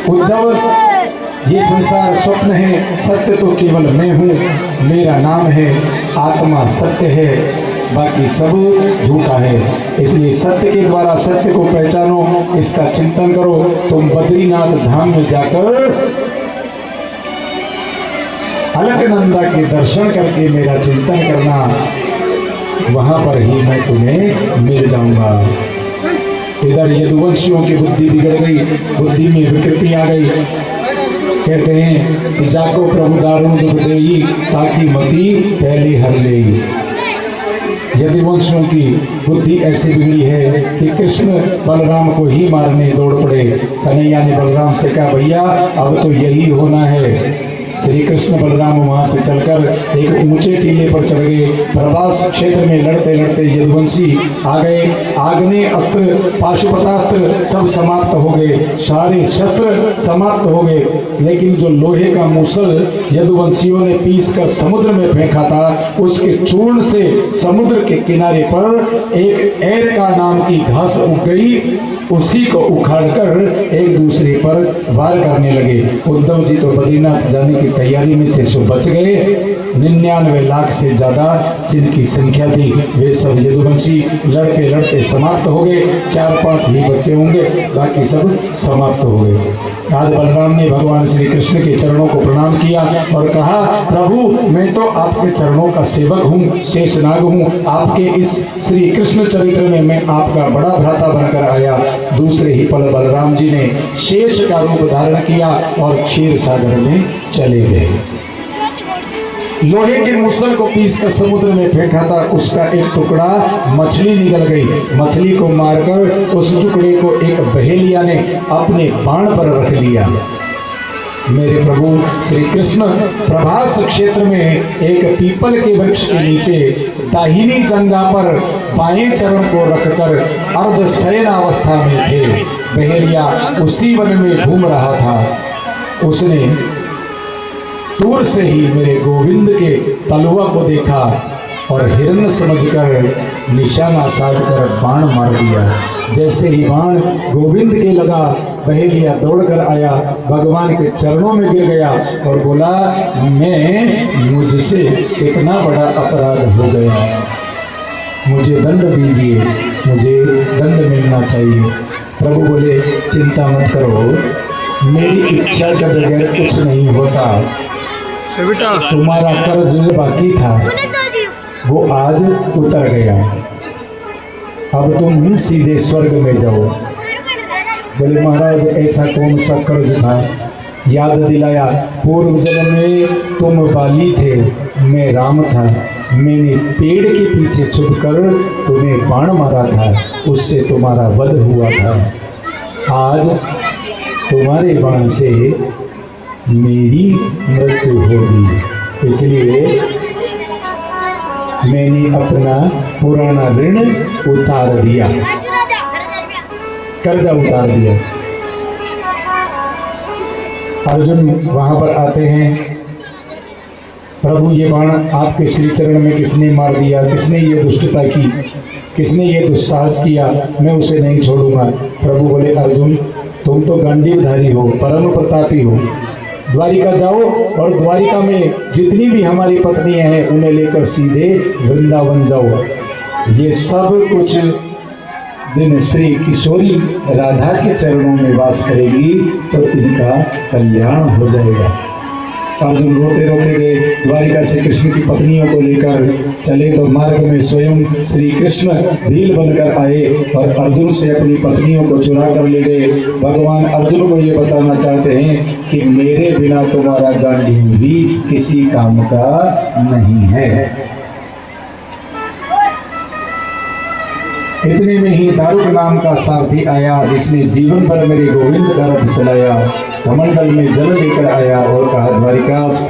उद्धव, ये संसार स्वप्न है, सत्य तो केवल मैं हूँ। मेरा नाम है, आत्मा सत्य है, बाकी सब झूठा है। इसलिए सत्य के द्वारा सत्य को पहचानो, इसका चिंतन करो। तुम बद्रीनाथ धाम में जाकर अलकनंदा के दर्शन करके मेरा चिंतन करना, वहां पर ही मैं तुम्हें मिल जाऊंगा। इधर यदुवंशियों की बुद्धि बिगड़ गई, बुद्धि में विकृति आ गई। कहते हैं कि जाको प्रभु दारुण दुख देई, ताकि मती पहले हर ले। यदुवंशियों की बुद्धि ऐसी बिगड़ी है कि कृष्ण बलराम को ही मारने दौड़ पड़े। कन्हैया ने बलराम से कहा, भैया अब तो यही होना है। श्री कृष्ण बलराम वहां से चलकर एक ऊंचे टीले पर चढ़ गए। प्रवास क्षेत्र में लड़ते लड़ते यदुवंशी आ गए। आग्नेय अस्त्र, पाशुपतास्त्र सब समाप्त हो गए, सारे शस्त्र समाप्त हो गए। लेकिन जो लोहे का मूसल यदुवंशियों ने पीस कर समुद्र में फेंका था, उसके चूर्ण से समुद्र के किनारे पर एक एर का नाम की घास उग गई। उसी को उखाड़कर एक दूसरे पर वार करने लगे। उद्धव जी तो बद्रीनाथ जाने की तैयारी में थे, सो बच गए। 99 लाख से ज्यादा जिनकी संख्या थी, वे सब यदुवंशी लड़ते लड़ते समाप्त हो गए। 4-5 ही बच्चे होंगे, बाकी सब समाप्त हो गए। आज बलराम ने भगवान श्री कृष्ण के चरणों को प्रणाम किया और कहा, प्रभु मैं तो आपके चरणों का सेवक हूँ, शेषनाग हूँ। आपके इस श्री कृष्ण चरित्र में मैं आपका बड़ा भ्राता बनकर आया। दूसरे ही पल बलराम जी ने शेष का रूप धारण किया और क्षीर सागर में चले गए। लोहे के मूसल को पीसकर समुद्र में फेंका था, उसका एक टुकड़ा मछली निकल गई। मछली को मारकर उस टुकड़े को एक बहेलिया ने अपने बाण पर रख लिया। मेरे प्रभु श्री कृष्ण प्रभास क्षेत्र में एक पीपल के वृक्ष के नीचे दाहिनी जंघा पर बाएं चरण को रखकर अर्ध शयन अवस्था में थे। बहेलिया उसी वन में घूम रहा था। उसने दूर से ही मेरे गोविंद के तलवा को देखा और हिरण समझकर निशाना साधकर बाण मार दिया। जैसे ही बाण गोविंद के लगा, बहेलिया दौड़कर आया, भगवान के चरणों में गिर गया और बोला, मुझसे इतना बड़ा अपराध हो गया, मुझे दंड दीजिए, मुझे दंड मिलना चाहिए। प्रभु बोले, चिंता मत करो, मेरी इच्छा के बगैर कुछ नहीं होता। तुम्हारा कर्ज बाकी था, वो आज उतर गया, अब तुम सीधे स्वर्ग में जाओ। बोले, महाराज ऐसा कौन सा कर्ज था? याद दिलाया, पूर्व जन्म में तुम बाली थे, मैं राम था। मैंने पेड़ के पीछे छुपकर तुम्हें बाण मारा था, उससे तुम्हारा वध हुआ था। आज तुम्हारे बाण से मेरी मृत्यु होगी, इसलिए मैंने अपना पुराना ऋण उतार दिया, कर्जा उतार दिया। अर्जुन वहां पर आते हैं, प्रभु ये बाण आपके श्री चरण में किसने मार दिया? किसने ये दुष्टता की? किसने ये दुस्साहस किया? मैं उसे नहीं छोड़ूंगा। प्रभु बोले, अर्जुन तुम तो गांडीवधारी हो, परम प्रतापी हो, द्वारिका जाओ और द्वारिका में जितनी भी हमारी पत्नियां हैं उन्हें लेकर सीधे वृंदावन जाओ। ये सब कुछ दिन श्री किशोरी राधा के चरणों में वास करेगी तो इनका कल्याण हो जाएगा। अर्जुन रोते रोते गए, द्वारिका से कृष्ण की पत्नियों को लेकर चले तो मार्ग में स्वयं श्री कृष्ण भील बनकर आए और अर्जुन से अपनी पत्नियों को चुरा कर ले गए। भगवान अर्जुन को ये बताना चाहते हैं कि मेरे बिना तुम्हारा गांडीव भी किसी काम का नहीं है। इतने में ही दारुक नाम का सारथी आया, जिसने जीवन भर मेरे गोविंद का रथ चलाया। कमंडल में जल लेकर आया और कहा, द्वारिकास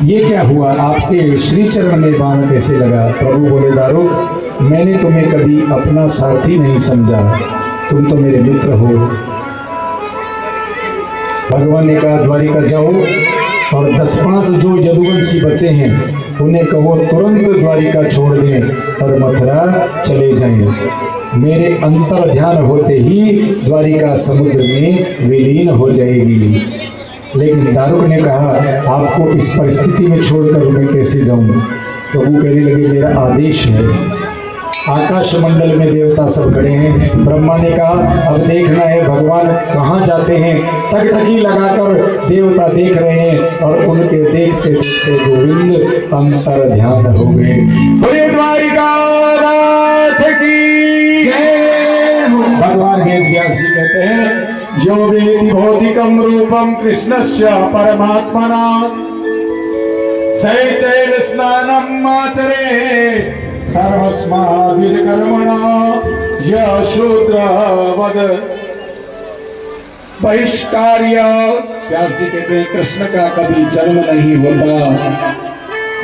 ये क्या हुआ, आपके श्री चरण में बाण कैसे लगा? प्रभु बोले, दारुक, मैंने तुम्हें कभी अपना साथी नहीं समझा, तुम तो मेरे मित्र हो। भगवान ने कहा, द्वारिका जाओ और 10-5 जो यदुवंशी बचे हैं उन्हें कहो तुरंत द्वारिका छोड़ दें और मथुरा चले जाएं। मेरे अंतर ध्यान होते ही द्वारिका समुद्र में विलीन हो जाएगी। लेकिन दारुक ने कहा, आपको इस परिस्थिति में छोड़कर मैं कैसे जाऊं? प्रभु कहने लगे, मेरा आदेश है। आकाश मंडल में देवता सब खड़े हैं। ब्रह्मा ने कहा, अब देखना है भगवान कहाँ जाते हैं। टकटकी लगाकर देवता देख रहे हैं और उनके देखते देखते गोविंद अंतर ध्यान हो गए। बोले द्वारिकानाथ की जय। भगवान वेदव्यासी कहते हैं, यो वेति भौतिकम रूपम कृष्णस्य परमात्मना सैचैल स्नानम मातरे सर्वस्माद्विज कर्मणा यह शूद्र वद बहिष्कार्य। प्यासी कहते हैं, कृष्ण का कभी जन्म नहीं होता,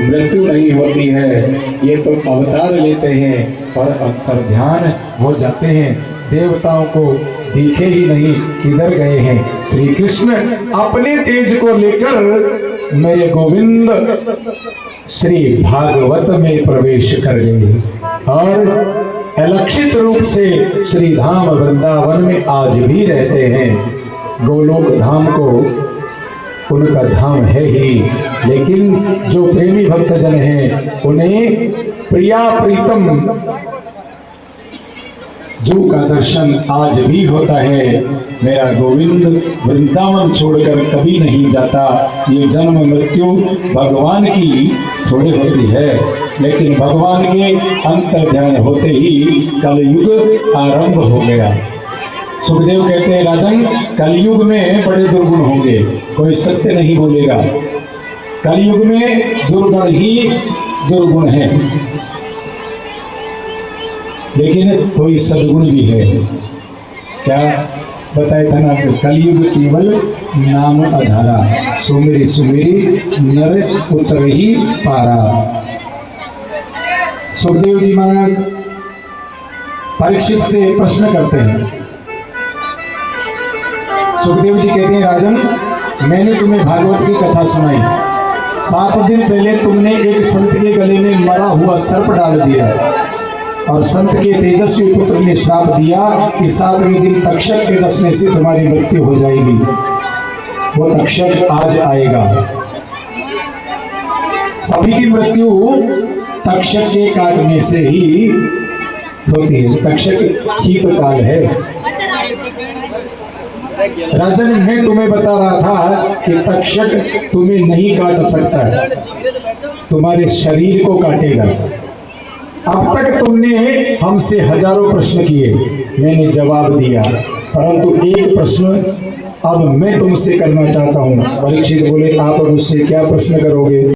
मृत्यु नहीं होती है, ये तो अवतार लेते हैं और अंतर ध्यान हो जाते हैं। देवताओं को दिखे ही नहीं किधर गए हैं। श्री कृष्ण अपने तेज को लेकर मेरे गोविंद श्री भागवत में प्रवेश कर गए और अलक्षित रूप से श्री धाम वृंदावन में आज भी रहते हैं। गोलोक धाम को उनका धाम है ही, लेकिन जो प्रेमी भक्तजन हैं उन्हें प्रिया प्रीतम जू का दर्शन आज भी होता है। मेरा गोविंद वृंदावन छोड़कर कभी नहीं जाता। ये जन्म मृत्यु भगवान की थोड़ी होती है, लेकिन भगवान के अंतर ध्यान होते ही कलयुग आरंभ हो गया। सुखदेव कहते हैं, राजन, कलयुग में बड़े दुर्गुण होंगे, कोई सत्य नहीं बोलेगा। कलयुग में दुर्गुण ही दुर्गुण है, लेकिन कोई सद्गुण भी है। क्या बताया था ना, कलयुग केवल नाम आधारा, सुमेरी सुमेरी नर उतर ही पारा। सुखदेव जी महाराज परीक्षित से प्रश्न करते हैं। सुखदेव जी कहते हैं, राजन, मैंने तुम्हें भागवत की कथा सुनाई। 7 दिन पहले तुमने एक संत के गले में मरा हुआ सर्प डाल दिया और संत के तेजस्वी पुत्र ने श्राप दिया कि 7वें दिन तक्षक के डसने से तुम्हारी मृत्यु हो जाएगी। वो तक्षक आज आएगा। सभी की मृत्यु तक्षक के काटने से ही होती है। तक्षक ही तो काल है। राजन, मैं तुम्हें बता रहा था कि तक्षक तुम्हें नहीं काट सकता है, तुम्हारे शरीर को काटेगा। अब तक तुमने हमसे हजारों प्रश्न किए, मैंने जवाब दिया, परंतु एक प्रश्न अब मैं तुमसे करना चाहता हूँ। परीक्षित बोले, आप मुझसे क्या प्रश्न करोगे?